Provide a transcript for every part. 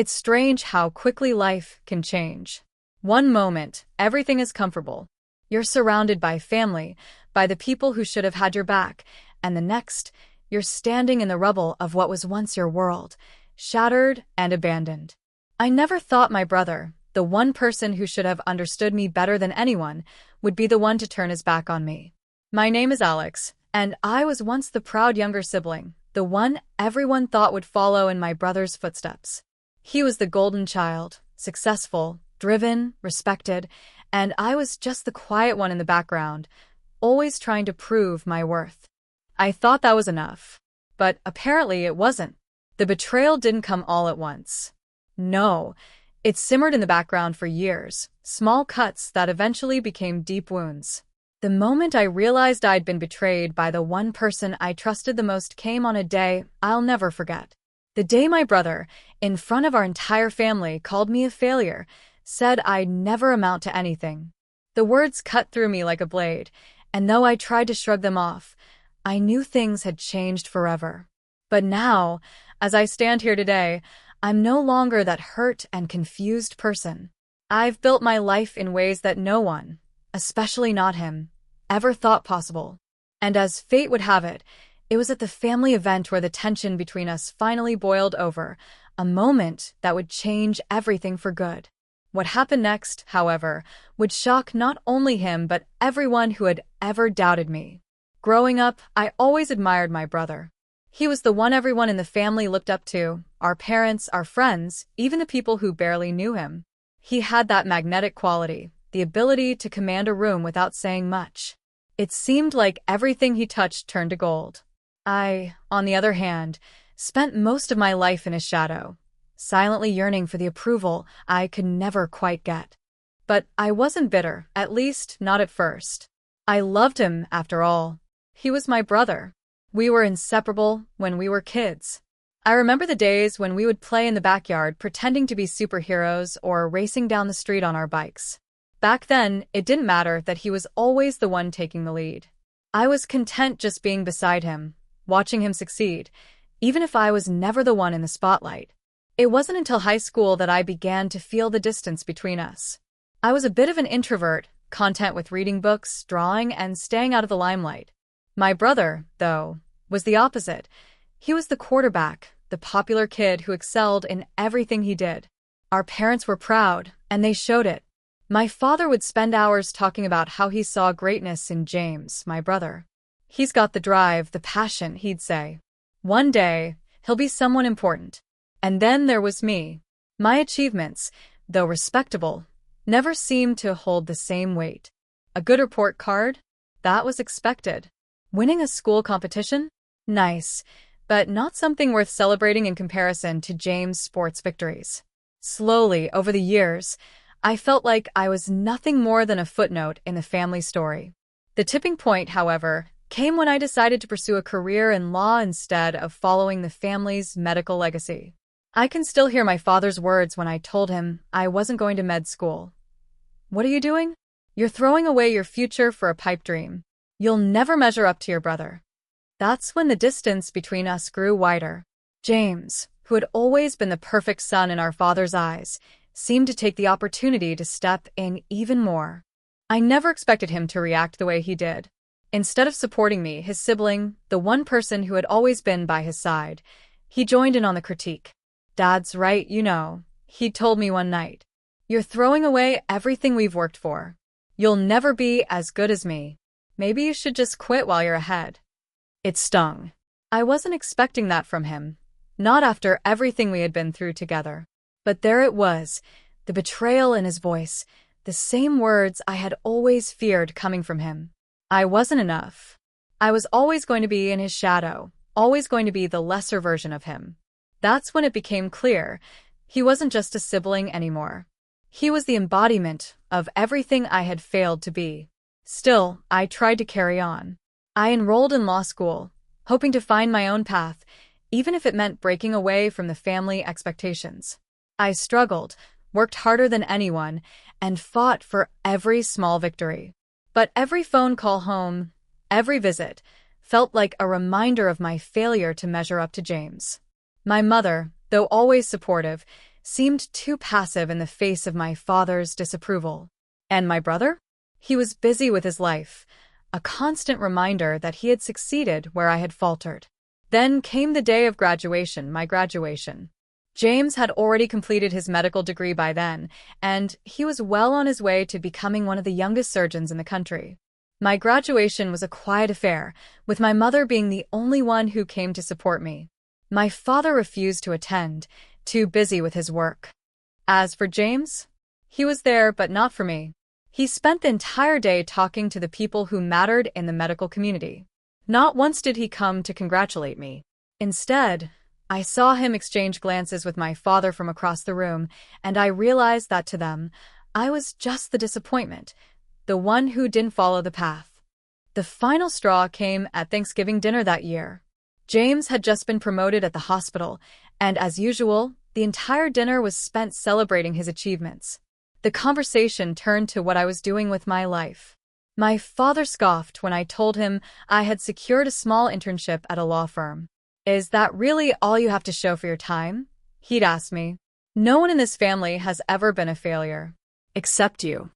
It's strange how quickly life can change. One moment, everything is comfortable. You're surrounded by family, by the people who should have had your back, and the next, you're standing in the rubble of what was once your world, shattered and abandoned. I never thought my brother, the one person who should have understood me better than anyone, would be the one to turn his back on me. My name is Alex, and I was once the proud younger sibling, the one everyone thought would follow in my brother's footsteps. He was the golden child, successful, driven, respected, and I was just the quiet one in the background, always trying to prove my worth. I thought that was enough, but apparently it wasn't. The betrayal didn't come all at once. No, it simmered in the background for years, small cuts that eventually became deep wounds. The moment I realized I'd been betrayed by the one person I trusted the most came on a day I'll never forget. The day my brother, in front of our entire family, called me a failure, said I'd never amount to anything. The words cut through me like a blade, and though I tried to shrug them off, I knew things had changed forever. But now, as I stand here today, I'm no longer that hurt and confused person. I've built my life in ways that no one, especially not him, ever thought possible. And as fate would have it, it was at the family event where the tension between us finally boiled over, a moment that would change everything for good. What happened next, however, would shock not only him but everyone who had ever doubted me. Growing up, I always admired my brother. He was the one everyone in the family looked up to, our parents, our friends, even the people who barely knew him. He had that magnetic quality, the ability to command a room without saying much. It seemed like everything he touched turned to gold. I, on the other hand, spent most of my life in his shadow, silently yearning for the approval I could never quite get. But I wasn't bitter, at least not at first. I loved him, after all. He was my brother. We were inseparable when we were kids. I remember the days when we would play in the backyard pretending to be superheroes or racing down the street on our bikes. Back then, it didn't matter that he was always the one taking the lead. I was content just being beside him, watching him succeed, even if I was never the one in the spotlight. It wasn't until high school that I began to feel the distance between us. I was a bit of an introvert, content with reading books, drawing, and staying out of the limelight. My brother, though, was the opposite. He was the quarterback, the popular kid who excelled in everything he did. Our parents were proud, and they showed it. My father would spend hours talking about how he saw greatness in James, my brother. He's got the drive, the passion, he'd say. One day, he'll be someone important. And then there was me. My achievements, though respectable, never seemed to hold the same weight. A good report card? That was expected. Winning a school competition? Nice, but not something worth celebrating in comparison to James' sports victories. Slowly, over the years, I felt like I was nothing more than a footnote in the family story. The tipping point, however, came when I decided to pursue a career in law instead of following the family's medical legacy. I can still hear my father's words when I told him I wasn't going to med school. "What are you doing? You're throwing away your future for a pipe dream. You'll never measure up to your brother." That's when the distance between us grew wider. James, who had always been the perfect son in our father's eyes, seemed to take the opportunity to step in even more. I never expected him to react the way he did. Instead of supporting me, his sibling, the one person who had always been by his side, he joined in on the critique. "Dad's right, you know," he told me one night. "You're throwing away everything we've worked for. You'll never be as good as me. Maybe you should just quit while you're ahead." It stung. I wasn't expecting that from him, not after everything we had been through together. But there it was, the betrayal in his voice, the same words I had always feared coming from him. I wasn't enough. I was always going to be in his shadow, always going to be the lesser version of him. That's when it became clear, he wasn't just a sibling anymore. He was the embodiment of everything I had failed to be. Still, I tried to carry on. I enrolled in law school, hoping to find my own path, even if it meant breaking away from the family expectations. I struggled, worked harder than anyone, and fought for every small victory. But every phone call home, every visit, felt like a reminder of my failure to measure up to James. My mother, though always supportive, seemed too passive in the face of my father's disapproval. And my brother? He was busy with his life, a constant reminder that he had succeeded where I had faltered. Then came the day of graduation, my graduation. James had already completed his medical degree by then, and he was well on his way to becoming one of the youngest surgeons in the country. My graduation was a quiet affair, with my mother being the only one who came to support me. My father refused to attend, too busy with his work. As for James, he was there, but not for me. He spent the entire day talking to the people who mattered in the medical community. Not once did he come to congratulate me. Instead, I saw him exchange glances with my father from across the room, and I realized that to them, I was just the disappointment, the one who didn't follow the path. The final straw came at Thanksgiving dinner that year. James had just been promoted at the hospital, and as usual, the entire dinner was spent celebrating his achievements. The conversation turned to what I was doing with my life. My father scoffed when I told him I had secured a small internship at a law firm. "Is that really all you have to show for your time?" he'd ask me. "No one in this family has ever been a failure. Except you."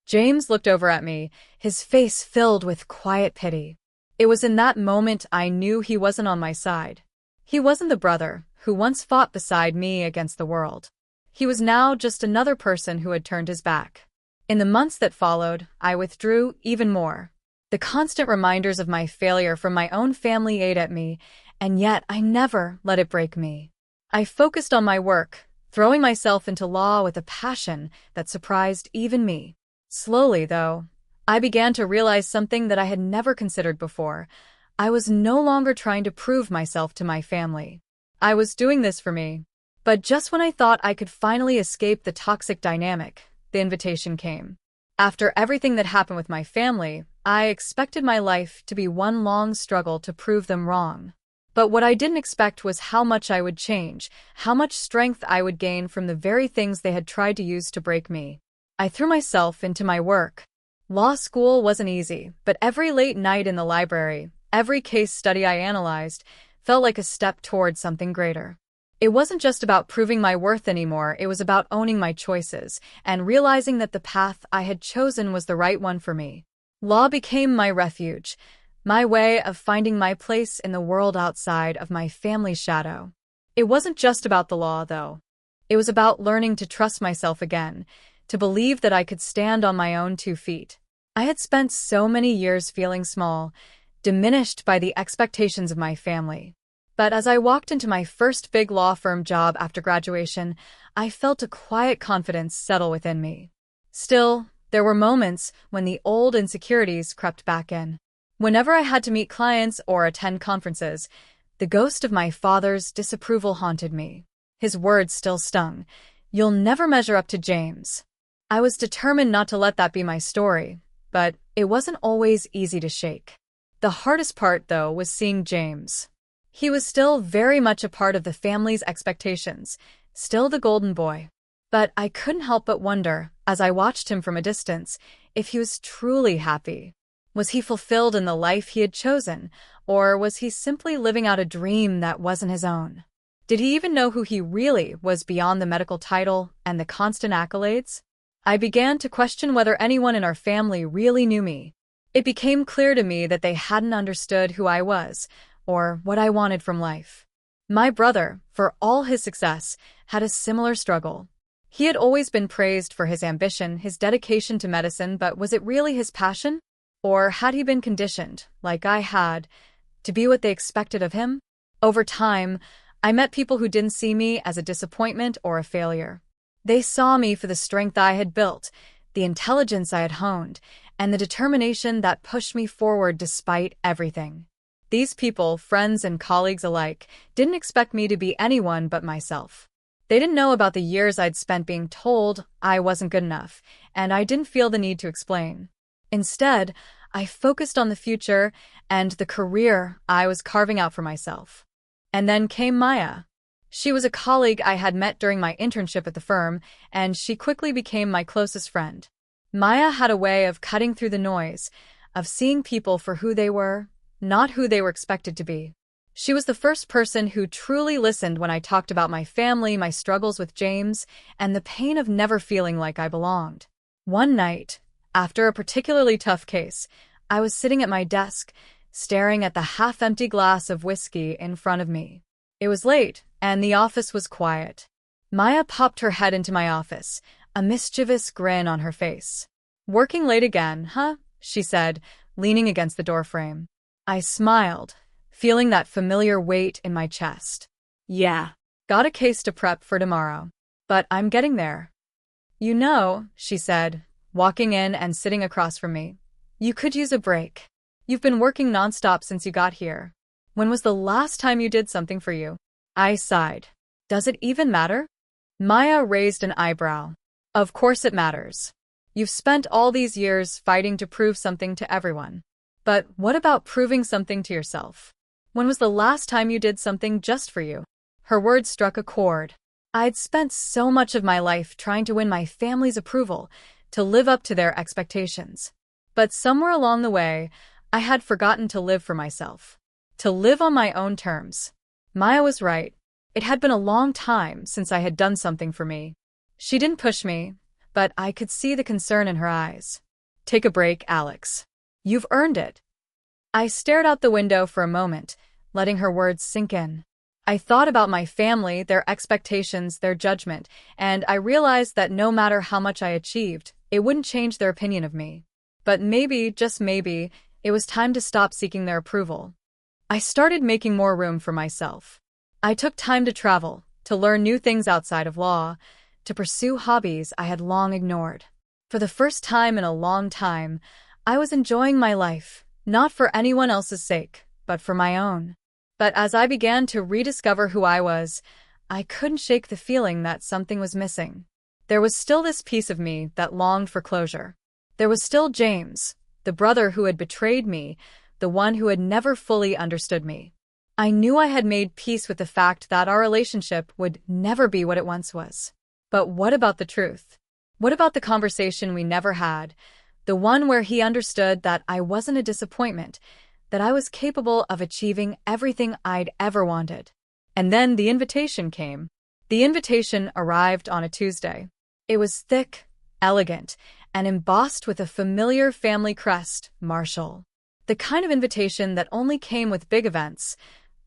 James looked over at me, his face filled with quiet pity. It was in that moment I knew he wasn't on my side. He wasn't the brother who once fought beside me against the world. He was now just another person who had turned his back. In the months that followed, I withdrew even more. The constant reminders of my failure from my own family ate at me, and yet I never let it break me. I focused on my work, throwing myself into law with a passion that surprised even me. Slowly, though, I began to realize something that I had never considered before. I was no longer trying to prove myself to my family. I was doing this for me. But just when I thought I could finally escape the toxic dynamic, the invitation came. After everything that happened with my family, I expected my life to be one long struggle to prove them wrong. But what I didn't expect was how much I would change, how much strength I would gain from the very things they had tried to use to break me. I threw myself into my work. Law school wasn't easy, but every late night in the library, every case study I analyzed, felt like a step toward something greater. It wasn't just about proving my worth anymore, it was about owning my choices and realizing that the path I had chosen was the right one for me. Law became my refuge, my way of finding my place in the world outside of my family's shadow. It wasn't just about the law, though. It was about learning to trust myself again, to believe that I could stand on my own 2 feet. I had spent so many years feeling small, diminished by the expectations of my family. But as I walked into my first big law firm job after graduation, I felt a quiet confidence settle within me. Still, there were moments when the old insecurities crept back in. Whenever I had to meet clients or attend conferences, the ghost of my father's disapproval haunted me. His words still stung. "You'll never measure up to James." I was determined not to let that be my story, but it wasn't always easy to shake. The hardest part, though, was seeing James. He was still very much a part of the family's expectations, still the golden boy. But I couldn't help but wonder, as I watched him from a distance, if he was truly happy. Was he fulfilled in the life he had chosen, or was he simply living out a dream that wasn't his own? Did he even know who he really was beyond the medical title and the constant accolades? I began to question whether anyone in our family really knew me. It became clear to me that they hadn't understood who I was, or what I wanted from life. My brother, for all his success, had a similar struggle. He had always been praised for his ambition, his dedication to medicine, but was it really his passion? Or had he been conditioned, like I had, to be what they expected of him? Over time, I met people who didn't see me as a disappointment or a failure. They saw me for the strength I had built, the intelligence I had honed, and the determination that pushed me forward despite everything. These people, friends and colleagues alike, didn't expect me to be anyone but myself. They didn't know about the years I'd spent being told I wasn't good enough, and I didn't feel the need to explain. Instead, I focused on the future and the career I was carving out for myself. And then came Maya. She was a colleague I had met during my internship at the firm, and she quickly became my closest friend. Maya had a way of cutting through the noise, of seeing people for who they were, not who they were expected to be. She was the first person who truly listened when I talked about my family, my struggles with James, and the pain of never feeling like I belonged. One night, after a particularly tough case, I was sitting at my desk, staring at the half-empty glass of whiskey in front of me. It was late, and the office was quiet. Maya popped her head into my office, a mischievous grin on her face. "Working late again, huh?" she said, leaning against the doorframe. I smiled, feeling that familiar weight in my chest. "Yeah, got a case to prep for tomorrow. But I'm getting there." "You know," she said, walking in and sitting across from me, "you could use a break. You've been working nonstop since you got here. When was the last time you did something for you?" I sighed. "Does it even matter?" Maya raised an eyebrow. "Of course it matters. You've spent all these years fighting to prove something to everyone. But what about proving something to yourself? When was the last time you did something just for you?" Her words struck a chord. I'd spent so much of my life trying to win my family's approval, to live up to their expectations. But somewhere along the way, I had forgotten to live for myself. To live on my own terms. Maya was right. It had been a long time since I had done something for me. She didn't push me, but I could see the concern in her eyes. "Take a break, Alex. You've earned it." I stared out the window for a moment, letting her words sink in. I thought about my family, their expectations, their judgment, and I realized that no matter how much I achieved, it wouldn't change their opinion of me. But maybe, just maybe, it was time to stop seeking their approval. I started making more room for myself. I took time to travel, to learn new things outside of law, to pursue hobbies I had long ignored. For the first time in a long time, I was enjoying my life, not for anyone else's sake, but for my own. But as I began to rediscover who I was, I couldn't shake the feeling that something was missing. There was still this piece of me that longed for closure. There was still James, the brother who had betrayed me, the one who had never fully understood me. I knew I had made peace with the fact that our relationship would never be what it once was. But what about the truth? What about the conversation we never had? The one where he understood that I wasn't a disappointment, that I was capable of achieving everything I'd ever wanted. And then the invitation came. The invitation arrived on a Tuesday. It was thick, elegant, and embossed with a familiar family crest, Marshall. The kind of invitation that only came with big events,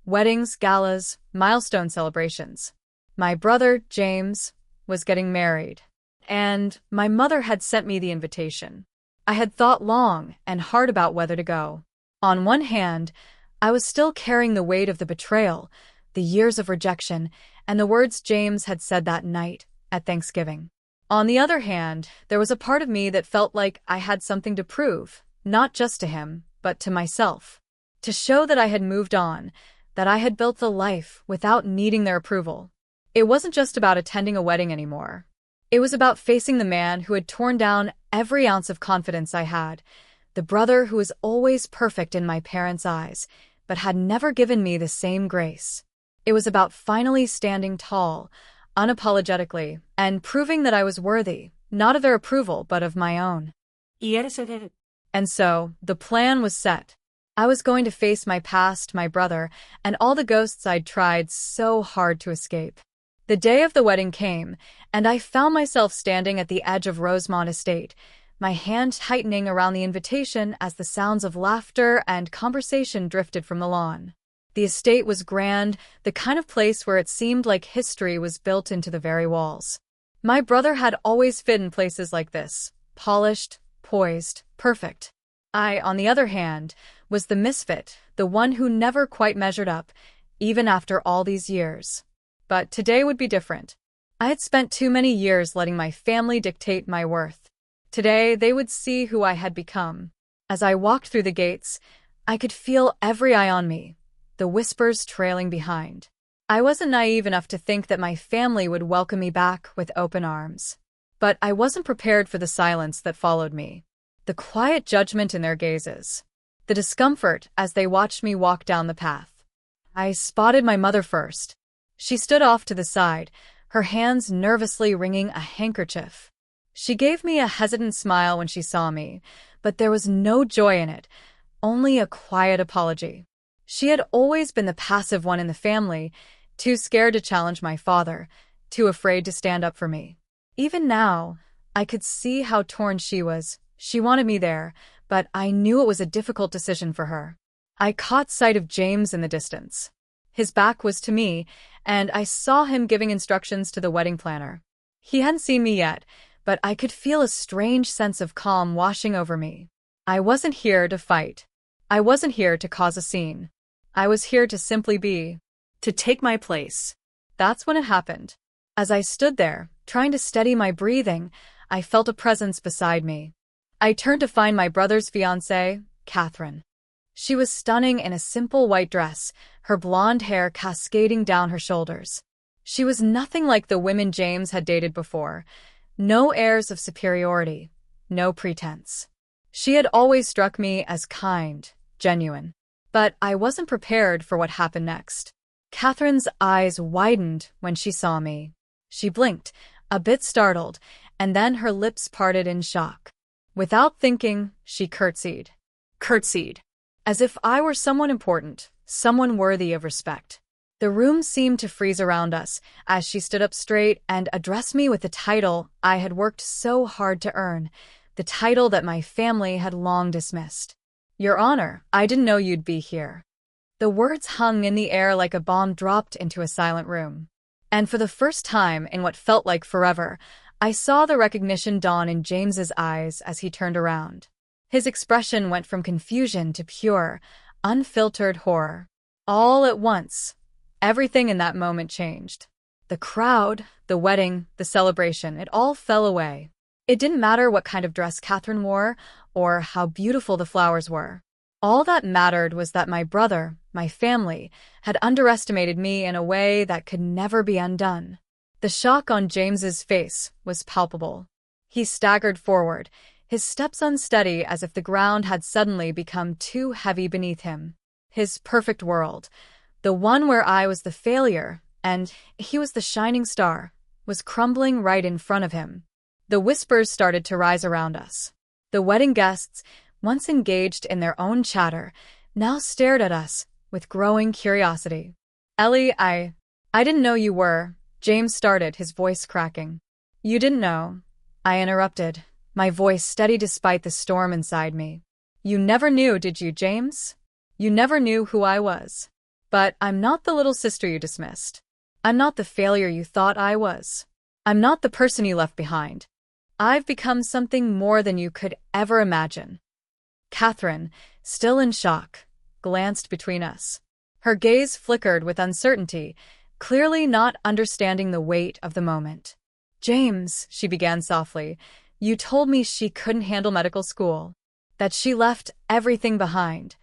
weddings, galas, milestone celebrations. My brother, James, was getting married, and my mother had sent me the invitation. I had thought long and hard about whether to go. On one hand, I was still carrying the weight of the betrayal, the years of rejection, and the words James had said that night at Thanksgiving. On the other hand, there was a part of me that felt like I had something to prove, not just to him, but to myself. To show that I had moved on, that I had built a life without needing their approval. It wasn't just about attending a wedding anymore. It was about facing the man who had torn down every ounce of confidence I had, the brother who was always perfect in my parents' eyes, but had never given me the same grace. It was about finally standing tall, unapologetically, and proving that I was worthy, not of their approval, but of my own. And so, the plan was set. I was going to face my past, my brother, and all the ghosts I'd tried so hard to escape. The day of the wedding came, and I found myself standing at the edge of Rosemont Estate, my hand tightening around the invitation as the sounds of laughter and conversation drifted from the lawn. The estate was grand, the kind of place where it seemed like history was built into the very walls. My brother had always fit in places like this, polished, poised, perfect. I, on the other hand, was the misfit, the one who never quite measured up, even after all these years. But today would be different. I had spent too many years letting my family dictate my worth. Today, they would see who I had become. As I walked through the gates, I could feel every eye on me, the whispers trailing behind. I wasn't naive enough to think that my family would welcome me back with open arms. But I wasn't prepared for the silence that followed me, the quiet judgment in their gazes, the discomfort as they watched me walk down the path. I spotted my mother first. She stood off to the side, her hands nervously wringing a handkerchief. She gave me a hesitant smile when she saw me, but there was no joy in it, only a quiet apology. She had always been the passive one in the family, too scared to challenge my father, too afraid to stand up for me. Even now, I could see how torn she was. She wanted me there, but I knew it was a difficult decision for her. I caught sight of James in the distance. His back was to me, and I saw him giving instructions to the wedding planner. He hadn't seen me yet, but I could feel a strange sense of calm washing over me. I wasn't here to fight. I wasn't here to cause a scene. I was here to simply be, to take my place. That's when it happened. As I stood there, trying to steady my breathing, I felt a presence beside me. I turned to find my brother's fiancée, Catherine. She was stunning in a simple white dress, her blonde hair cascading down her shoulders. She was nothing like the women James had dated before. No airs of superiority, no pretense. She had always struck me as kind, genuine. But I wasn't prepared for what happened next. Catherine's eyes widened when she saw me. She blinked, a bit startled, and then her lips parted in shock. Without thinking, she curtsied. As if I were someone important, someone worthy of respect. The room seemed to freeze around us as she stood up straight and addressed me with the title I had worked so hard to earn, the title that my family had long dismissed. Your Honor, I didn't know you'd be here. The words hung in the air like a bomb dropped into a silent room. And for the first time in what felt like forever, I saw the recognition dawn in James's eyes as he turned around. His expression went from confusion to pure, unfiltered horror. All at once, everything in that moment changed. The crowd, the wedding, the celebration, it all fell away. It didn't matter what kind of dress Catherine wore or how beautiful the flowers were. All that mattered was that my brother, my family, had underestimated me in a way that could never be undone. The shock on James's face was palpable. He staggered forward, his steps unsteady as if the ground had suddenly become too heavy beneath him. His perfect world, the one where I was the failure and he was the shining star, was crumbling right in front of him. The whispers started to rise around us. The wedding guests, once engaged in their own chatter, now stared at us with growing curiosity. Ellie, I didn't know you were, James started, his voice cracking. You didn't know, I interrupted, my voice steady despite the storm inside me. You never knew, did you, James? You never knew who I was. But I'm not the little sister you dismissed. I'm not the failure you thought I was. I'm not the person you left behind. I've become something more than you could ever imagine. Catherine, still in shock, glanced between us. Her gaze flickered with uncertainty, clearly not understanding the weight of the moment. James, she began softly, you told me she couldn't handle medical school, that she left everything behind.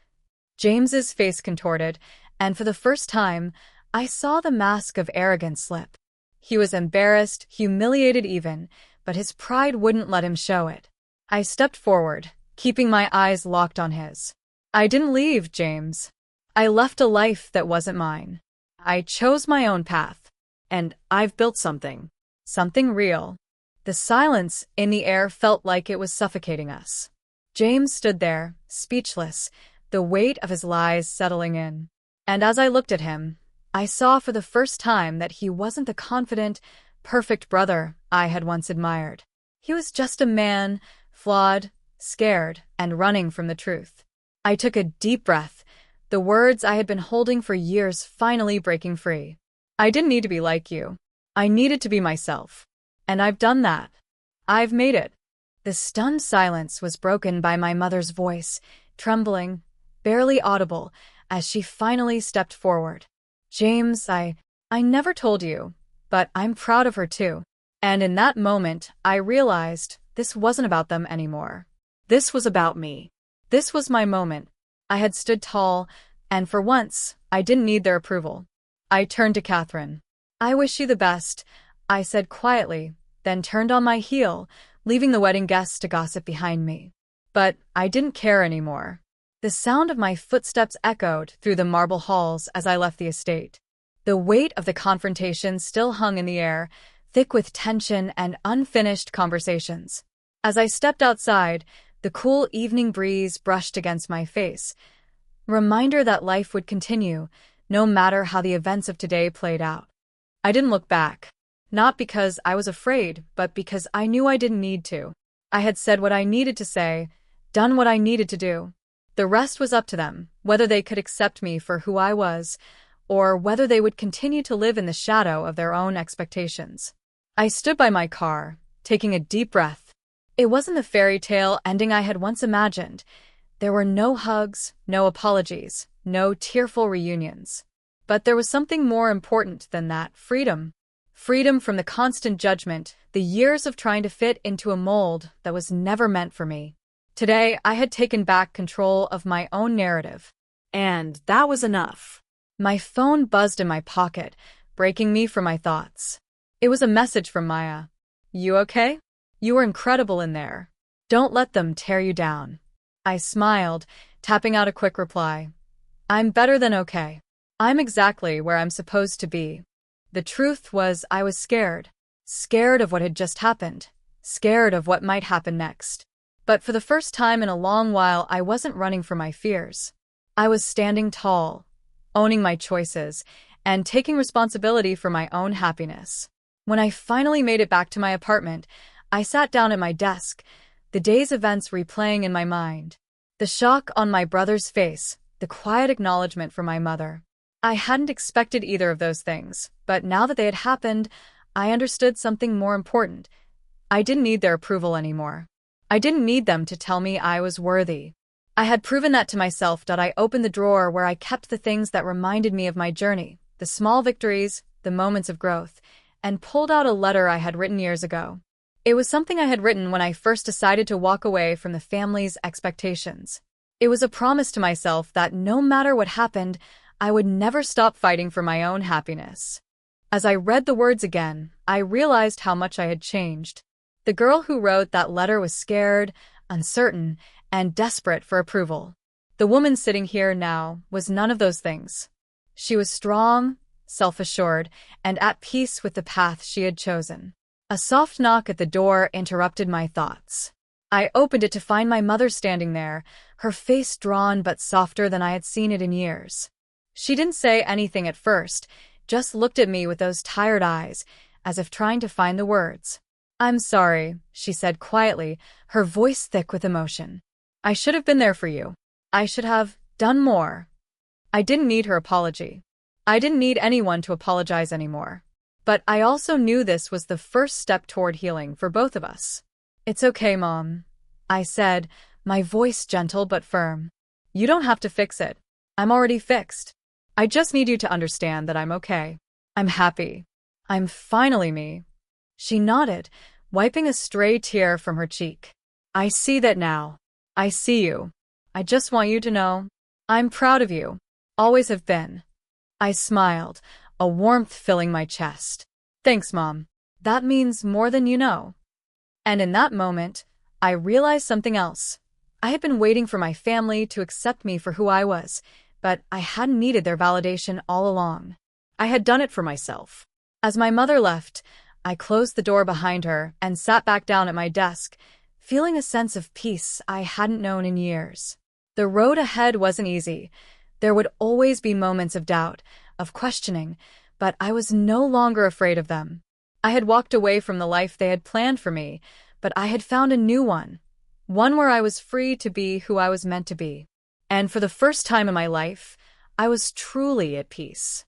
James's face contorted, and for the first time, I saw the mask of arrogance slip. He was embarrassed, humiliated even, but his pride wouldn't let him show it. I stepped forward, keeping my eyes locked on his. I didn't leave, James. I left a life that wasn't mine. I chose my own path. And I've built something. Something real. The silence in the air felt like it was suffocating us. James stood there, speechless, the weight of his lies settling in. And as I looked at him, I saw for the first time that he wasn't the confident, perfect brother I had once admired. He was just a man, flawed, scared, and running from the truth. I took a deep breath, the words I had been holding for years finally breaking free. I didn't need to be like you. I needed to be myself. And I've done that. I've made it. The stunned silence was broken by my mother's voice, trembling, barely audible, as she finally stepped forward. James, I never told you, but I'm proud of her too. And in that moment, I realized this wasn't about them anymore. This was about me. This was my moment. I had stood tall, and for once, I didn't need their approval. I turned to Catherine. I wish you the best, I said quietly, then turned on my heel, leaving the wedding guests to gossip behind me. But I didn't care anymore. The sound of my footsteps echoed through the marble halls as I left the estate. The weight of the confrontation still hung in the air, thick with tension and unfinished conversations. As I stepped outside, the cool evening breeze brushed against my face, A reminder that life would continue, no matter how the events of today played out. I didn't look back. Not because I was afraid, but because I knew I didn't need to. I had said what I needed to say, done what I needed to do. The rest was up to them, whether they could accept me for who I was, or whether they would continue to live in the shadow of their own expectations. I stood by my car, taking a deep breath. It wasn't the fairy tale ending I had once imagined. There were no hugs, no apologies, no tearful reunions. But there was something more important than that: freedom. Freedom from the constant judgment, the years of trying to fit into a mold that was never meant for me. Today, I had taken back control of my own narrative. And that was enough. My phone buzzed in my pocket, breaking me from my thoughts. It was a message from Maya. "You okay? You were incredible in there. Don't let them tear you down." I smiled, tapping out a quick reply. "I'm better than okay. I'm exactly where I'm supposed to be." The truth was, I was scared. Scared of what had just happened. Scared of what might happen next. But for the first time in a long while, I wasn't running from my fears. I was standing tall, owning my choices, and taking responsibility for my own happiness. When I finally made it back to my apartment, I sat down at my desk, the day's events replaying in my mind. The shock on my brother's face, the quiet acknowledgement from my mother. I hadn't expected either of those things, but now that they had happened, I understood something more important. I didn't need their approval anymore. I didn't need them to tell me I was worthy. I had proven that to myself. I opened the drawer where I kept the things that reminded me of my journey, the small victories, the moments of growth, and pulled out a letter I had written years ago. It was something I had written when I first decided to walk away from the family's expectations. It was a promise to myself that no matter what happened, I would never stop fighting for my own happiness. As I read the words again, I realized how much I had changed. The girl who wrote that letter was scared, uncertain, and desperate for approval. The woman sitting here now was none of those things. She was strong, self-assured, and at peace with the path she had chosen. A soft knock at the door interrupted my thoughts. I opened it to find my mother standing there, her face drawn but softer than I had seen it in years. She didn't say anything at first, just looked at me with those tired eyes, as if trying to find the words. "I'm sorry," she said quietly, her voice thick with emotion. "I should have been there for you. I should have done more." I didn't need her apology. I didn't need anyone to apologize anymore. But I also knew this was the first step toward healing for both of us. "It's okay, Mom," I said, my voice gentle but firm. "You don't have to fix it. I'm already fixed. I just need you to understand that I'm okay. I'm happy. I'm finally me." She nodded, wiping a stray tear from her cheek. "I see that now. I see you. I just want you to know. I'm proud of you. Always have been." I smiled, a warmth filling my chest. "Thanks, Mom. That means more than you know." And in that moment, I realized something else. I had been waiting for my family to accept me for who I was, but I hadn't needed their validation all along. I had done it for myself. As my mother left, I closed the door behind her and sat back down at my desk, feeling a sense of peace I hadn't known in years. The road ahead wasn't easy. There would always be moments of doubt, of questioning, but I was no longer afraid of them. I had walked away from the life they had planned for me, but I had found a new one where I was free to be who I was meant to be. And for the first time in my life, I was truly at peace.